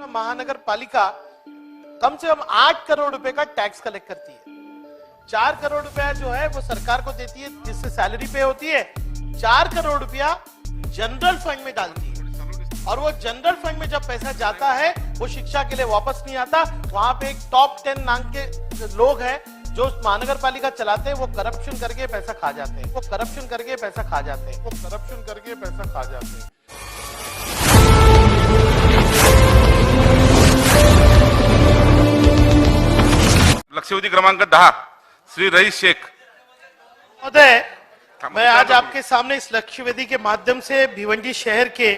महानगर पालिका कम से कम 8 करोड़ रुपए का टैक्स कलेक्ट करती है। 4 करोड़ रुपया जो है वो सरकार को देती है जिससे सैलरी पे होती है। 4 करोड़ रुपया जनरल फंड में डालती है और वो जनरल फंड में जब पैसा जाता है वो शिक्षा के लिए वापस नहीं आता। वहां पे एक टॉप 10 नाम के लोग हैं जो महानगर पालिका चलाते हैं, वो करप्शन करके पैसा खा जाते हैं, वो करप्शन करके पैसा खा जाते हैं, वो करप्शन करके पैसा खा जाते हैं। लक्षवेधी क्रमांक 10 श्री रईस शेख महोदय, मैं आज आपके सामने इस लक्ष्यवेदी के माध्यम से भिवंडी शहर के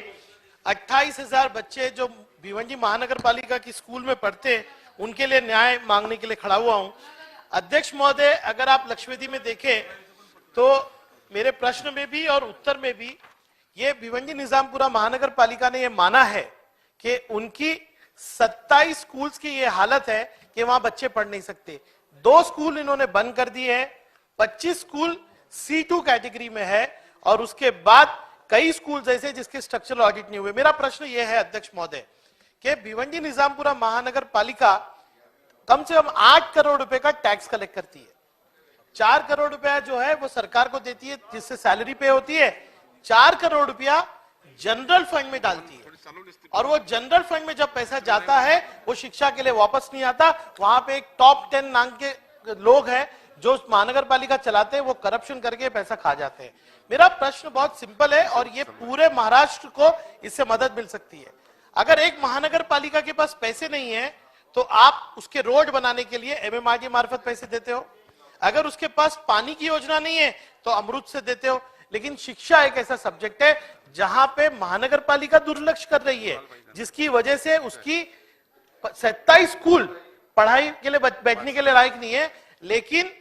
28,000 बच्चे जो भिवंडी महानगर पालिका की स्कूल में पढ़ते हैं उनके लिए न्याय मांगने के लिए खड़ा हुआ हूं। अध्यक्ष महोदय, अगर आप लक्ष्यवेदी में देखें तो मेरे प्रश्न में भी और उत्तर में भी ये भिवंडी निजामपुरा महानगर पालिका ने ये माना है कि उनकी 27 स्कूल्स की ये हालत है कि वहां बच्चे पढ़ नहीं सकते। 2 स्कूल इन्होंने बंद कर दिए हैं, 25 स्कूल C2 कैटेगरी में है और उसके बाद कई स्कूल ऐसे जिसके स्ट्रक्चरल ऑडिट नहीं हुए। मेरा प्रश्न यह है अध्यक्ष महोदय कि भिवंडी निजामपुरा महानगर पालिका कम से कम 8 करोड़ रुपए का टैक्स कलेक्ट करती है। 4 करोड़ रुपया जो है वो सरकार को देती है जिससे सैलरी पे होती है। 4 करोड़ रुपया जनरल फंड में डालती है और वो जनरल फंड में जब पैसा जाता है वो शिक्षा के लिए वापस नहीं आता। वहां पे एक टॉप 10 नाम के लोग हैं जो महानगर पालिका चलाते हैं, वो करप्शन करके पैसा खा जाते हैं। मेरा प्रश्न बहुत सिंपल है और ये पूरे महाराष्ट्र को इससे मदद मिल सकती है। अगर एक महानगर पालिका के पास पैसे नहीं है तो आप उसके रोड बनाने के लिए MMRD मार्फत पैसे देते हो। अगर उसके पास पानी की योजना नहीं है तो अमृत से देते हो। लेकिन शिक्षा एक ऐसा सब्जेक्ट है जहां पे महानगर पालिका दुर्लक्ष्य कर रही है, जिसकी वजह से उसकी 27 स्कूल पढ़ाई के लिए बैठने के लिए लायक नहीं है। लेकिन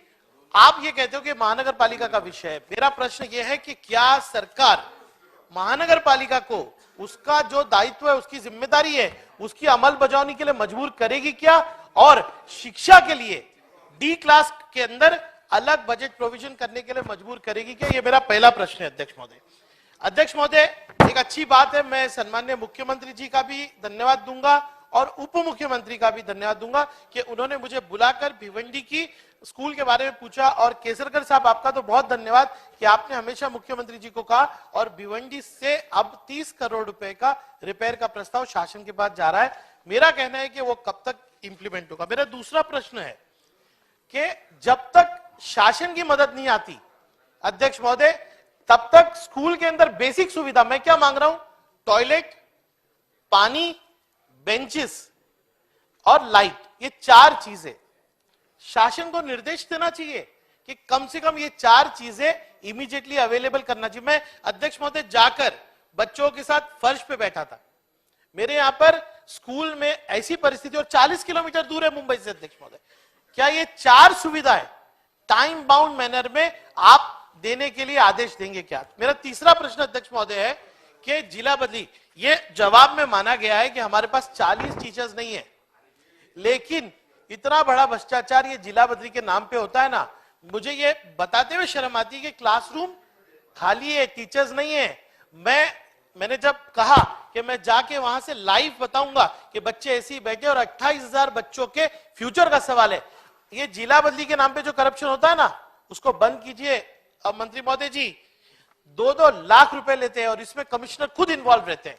आप ये कहते हो कि महानगर पालिका का विषय है। मेरा प्रश्न यह है कि क्या सरकार महानगर पालिका को उसका जो दायित्व है, उसकी जिम्मेदारी है, उसकी अमल बजावनी के लिए मजबूर करेगी क्या, और शिक्षा के लिए D क्लास के अंदर अलग बजट प्रोविजन करने के लिए मजबूर करेगी क्या? ये मेरा पहला प्रश्न है अध्यक्ष महोदय। अध्यक्ष महोदय, एक अच्छी बात है, मैं सम्माननीय मुख्यमंत्री जी का भी धन्यवाद दूंगा और उप मुख्यमंत्री का भी धन्यवाद दूंगा कि उन्होंने मुझे बुलाकर भिवंडी की स्कूल के बारे में पूछा। और केसरकर साहब, आपका तो बहुत धन्यवाद कि आपने हमेशा मुख्यमंत्री जी को कहा और भिवंडी से अब 30 करोड़ रुपए का रिपेयर का प्रस्ताव शासन के पास जा रहा है। मेरा कहना है कि वो कब तक इंप्लीमेंट होगा। मेरा दूसरा प्रश्न है कि जब तक शासन की मदद नहीं आती अध्यक्ष महोदय, तब तक स्कूल के अंदर बेसिक सुविधा, मैं क्या मांग रहा हूं, टॉयलेट, पानी, बेंचेस और लाइट, ये 4 चीजें शासन को निर्देश देना चाहिए कि कम से कम ये 4 चीजें इमीडिएटली अवेलेबल करना चाहिए। मैं अध्यक्ष महोदय जाकर बच्चों के साथ फर्श पे बैठा था। मेरे यहां पर स्कूल में ऐसी परिस्थिति, और 40 किलोमीटर दूर है मुंबई से अध्यक्ष महोदय। क्या ये 4 सुविधाएं टाइम बाउंड मैनर में आप देने के लिए आदेश देंगे क्या? मेरा तीसरा प्रश्न अध्यक्ष महोदय है कि जिला बदली, ये जवाब में माना गया है कि हमारे पास 40 टीचर्स नहीं है, लेकिन इतना बड़ा भ्रष्टाचार ये जिला बदली के नाम पे होता है ना, मुझे ये बताते हुए शर्म आती है कि क्लासरूम खाली है, टीचर्स नहीं है। मैंने जब कहा कि मैं जाके वहां से लाइव बताऊंगा कि बच्चे ऐसे ही बैठे और 28,000 बच्चों के फ्यूचर का सवाल है। ये जिला बदली के नाम पे जो करप्शन होता है ना, उसको बंद कीजिए। अब मंत्री महोदय जी 2-2 लाख रुपए लेते हैं और इसमें कमिश्नर खुद इन्वॉल्व रहते हैं।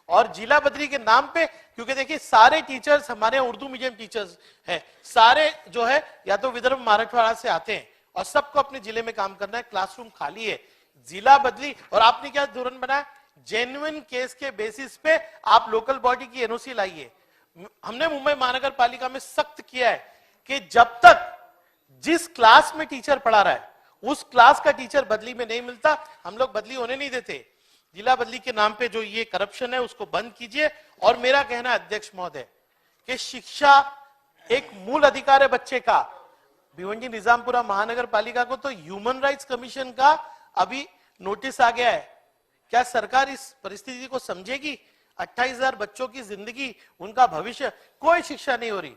और जिला बदली के नाम पे, क्योंकि देखिए सारे टीचर्स हमारे उर्दू मीडियम टीचर्स हैं, सारे जो है या तो विदर्भ मराठवाड़ा से आते हैं और सबको अपने जिले में काम करना है, क्लासरूम खाली है। जिला बदली, और आपने क्या धोरण बनाया, जेन्युइन केस के बेसिस पे आप लोकल बॉडी की NOC लाइए। हमने मुंबई महानगर पालिका में सख्त किया है कि जब तक जिस क्लास में टीचर पढ़ा रहा है उस क्लास का टीचर बदली में नहीं मिलता, हम लोग बदली होने नहीं देते। जिला बदली के नाम पे जो ये करप्शन है उसको बंद कीजिए। और मेरा कहना है अध्यक्ष महोदय कि शिक्षा एक मूल अधिकार है बच्चे का। भिवंडी निजामपुरा महानगर पालिका को तो ह्यूमन राइट्स कमीशन का अभी नोटिस आ गया है। क्या सरकार इस परिस्थिति को समझेगी? 28,000 बच्चों की जिंदगी, उनका भविष्य, कोई शिक्षा नहीं हो रही।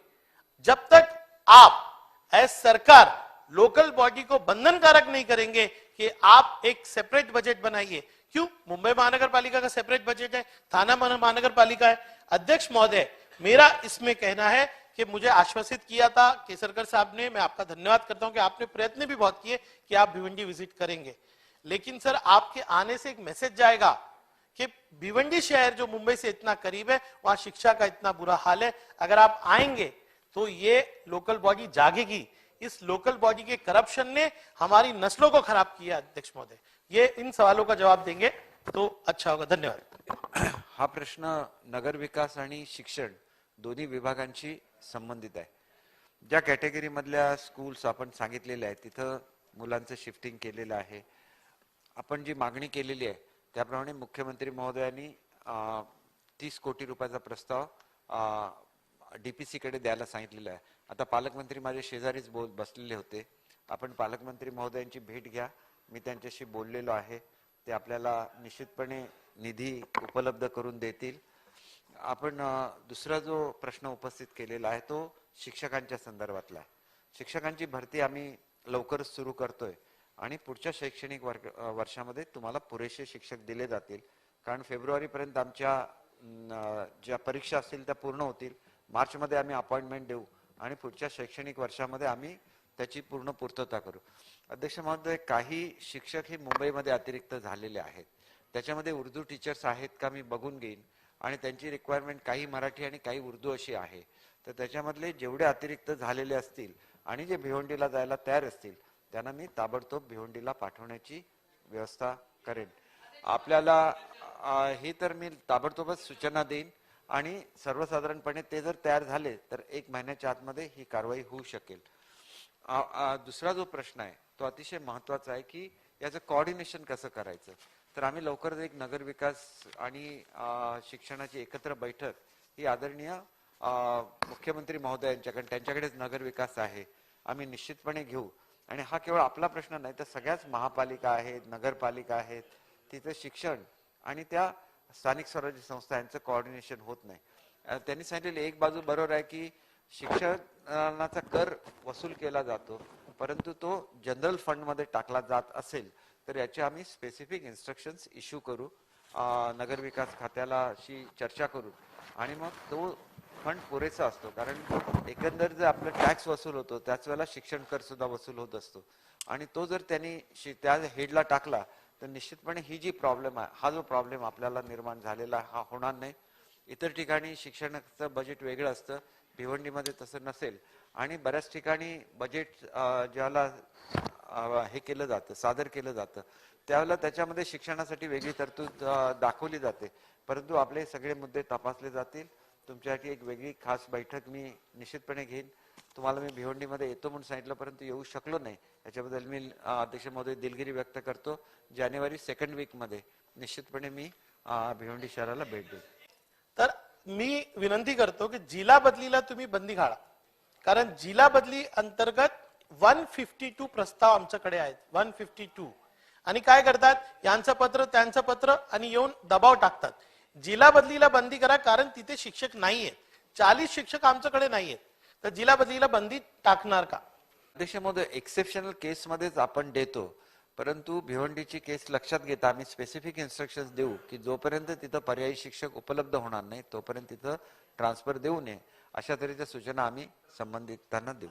जब तक आप एज सरकार लोकल बॉडी को बंधनकारक नहीं करेंगे कि आप एक सेपरेट बजट बनाइए। क्यों? मुंबई महानगर पालिका का सेपरेट बजट है, थाना महानगर पालिका है। अध्यक्ष महोदय, मेरा इसमें कहना है कि मुझे आश्वासित किया था केसरकर साहब ने, मैं आपका धन्यवाद करता हूं कि आपने प्रयत्न भी बहुत किए कि आप भिवंडी विजिट करेंगे, लेकिन सर आपके आने से एक मैसेज जाएगा कि भिवंडी शहर जो मुंबई से इतना करीब है, वहां शिक्षा का इतना बुरा हाल है। अगर आप आएंगे तो ये लोकल बॉडी जागेगी। इस लोकल बॉडी के करप्शन ने हमारी नस्लों को खराब किया। अध्यक्ष महोदय, ये इन सवालों का जवाब देंगे तो अच्छा होगा। धन्यवाद। हा प्रश्न नगर विकास आणि शिक्षण दोन्ही विभागांशी संबंधित आहे। ज्या कॅटेगरी मधल्या स्कूल्स आपण सांगितलेले आहेत तिथं मुलांचं शिफ्टिंग केलेलं आहे। आपण जी मागणी केलेली आहे त्याप्रमाणे मुख्यमंत्री महोदयांनी 30 कोटी रुपयाचा प्रस्ताव डीपीसी कडे द्यायला सांगितलेला आहे। आता पालकमंत्री माझे शेजारीच बसलेले होते। आपण पालकमंत्री महोदयांची भेट घ्या, मी त्यांच्याशी बोललेलो आहे। ते आपल्याला निश्चितपणे निधी उपलब्ध करून देतील। आपण दुसरा जो प्रश्न उपस्थित केलेला आहे तो शिक्षकांच्या संदर्भातला आहे। शिक्षकांची भरती आम्ही लवकरच सुरू करतोय आणि पुढच्या शैक्षणिक वर्षामध्ये तुम्हाला पुरेसे शिक्षक दिले जातील, कारण फेब्रुवारी पर्यंत आमच्या ज्या परीक्षा असतील त्या पूर्ण होतील। मार्च मध्ये आम्ही अपॉइंटमेंट देऊ आणि पुढच्या शैक्षणिक वर्षामध्ये आम्ही त्याची पूर्ण पूर्तता करू। अध्यक्ष महोदय, काही शिक्षक हे मुंबईमध्ये अतिरिक्त झालेले आहेत, त्याच्यामध्ये उर्दू टीचर्स आहेत का मी बघून घेईन आणि त्यांची रिक्वायरमेंट काही मराठी आणि काही उर्दू अशी आहे। तर त्याच्यामधले जेवढे अतिरिक्त झालेले असतील आणि जे भिवंडीला जायला तयार असतील त्यांना मी ताबडतोब भिवंडीला पाठवण्याची व्यवस्था करेन। आपल्याला हे तर मी ताबडतोबच सूचना देईन आणि सर्वसाधारणपणे ते जर तयार झाले तर 1 महिन्याच्या आतमध्ये ही कारवाई होऊ शकेल। दुसरा जो प्रश्न आहे तो अतिशय महत्त्वाचा आहे की याचं कोऑर्डिनेशन कसं करायचं। तर आम्ही लवकरच एक नगर विकास आणि शिक्षणाची एकत्र बैठक ही आदरणीय मुख्यमंत्री महोदयांच्याकडे, त्यांच्याकडेच नगर विकास आहे, आम्ही निश्चितपणे घेऊ। आणि हा केवळ आपला प्रश्न नाही तर सगळ्याच महापालिका आहेत, नगरपालिका आहेत, तिथे शिक्षण आणि त्या स्थानिक स्वराज्य संस्था यांचं कोऑर्डिनेशन होत नाही। त्यांनी सांगितलेले एक बाजू बरोबर आहे की शिक्षणाचा कर वसूल केला जातो, परंतु तो जनरल फंड मध्ये टाकला जात असेल तर याचे आम्ही स्पेसिफिक इन्स्ट्रक्शन्स इश्यू करू, नगर विकास खात्यालाशी चर्चा करू आणि मग तो फंड पुरेसा असतो। कारण एकंदर जर आपलं टॅक्स वसूल होतो त्याच वेळेला शिक्षण कर सुद्धा वसूल होत असतो आणि तो जर त्यांनी त्या हेडला टाकला तर निश्चितपणे ही जी प्रॉब्लेम आहे, हा जो प्रॉब्लेम आपल्याला निर्माण झालेला हा होणार नाही। इतर ठिकाणी शिक्षणाचं बजेट वेगळं असतं, भिवंडीमध्ये तसं नसेल आणि बऱ्याच ठिकाणी बजेट ज्याला हे केलं जातं, सादर केलं जातं, त्यावेळेला त्याच्यामध्ये शिक्षणासाठी वेगळी तरतूद दाखवली जाते, परंतु आपले सगळे मुद्दे तपासले जातील। तुमच्यासाठी एक वेगळी खास बैठक मी निश्चितपणे घेईन। तुम्हाला मी भिवंडीमध्ये येतो म्हणून सांगितलं परंतु येऊ शकलो नाही, याच्याबद्दल मी अध्यक्ष महोदय दिलगिरी व्यक्त करतो। जानेवारी 2nd वीक मध्ये निश्चितपणे मी भिवंडी शहराला भेट देईन। तर मी विनंती करतो की जिल्हा बदलीला तुम्ही बंदी घाला, कारण जिल्हा बदली अंतर्गत 152 प्रस्ताव आमच्याकडे आहेत, 152, आणि काय करतात, यांचं पत्र त्यांचं पत्र आणि येऊन दबाव टाकतात। जिल्हा बदलीला बंदी करा, कारण तिथे शिक्षक नाहीयेत, 40 शिक्षक आमच्याकडे नाहीयेत, तर जिल्हा बदलीला बंदी टाकणार का? अध्यक्ष महोदय, एक्सेप्शनल केस मध्येच आपण देतो, परंतु भिवंडीची केस लक्षात घेता आम्ही स्पेसिफिक इन्स्ट्रक्शन्स देऊ की जोपर्यंत तिथं पर्यायी शिक्षक उपलब्ध होणार नाही तोपर्यंत तिथं ट्रान्सफर देऊ नये, अशा तऱ्हेच्या सूचना आम्ही संबंधितांना देऊ।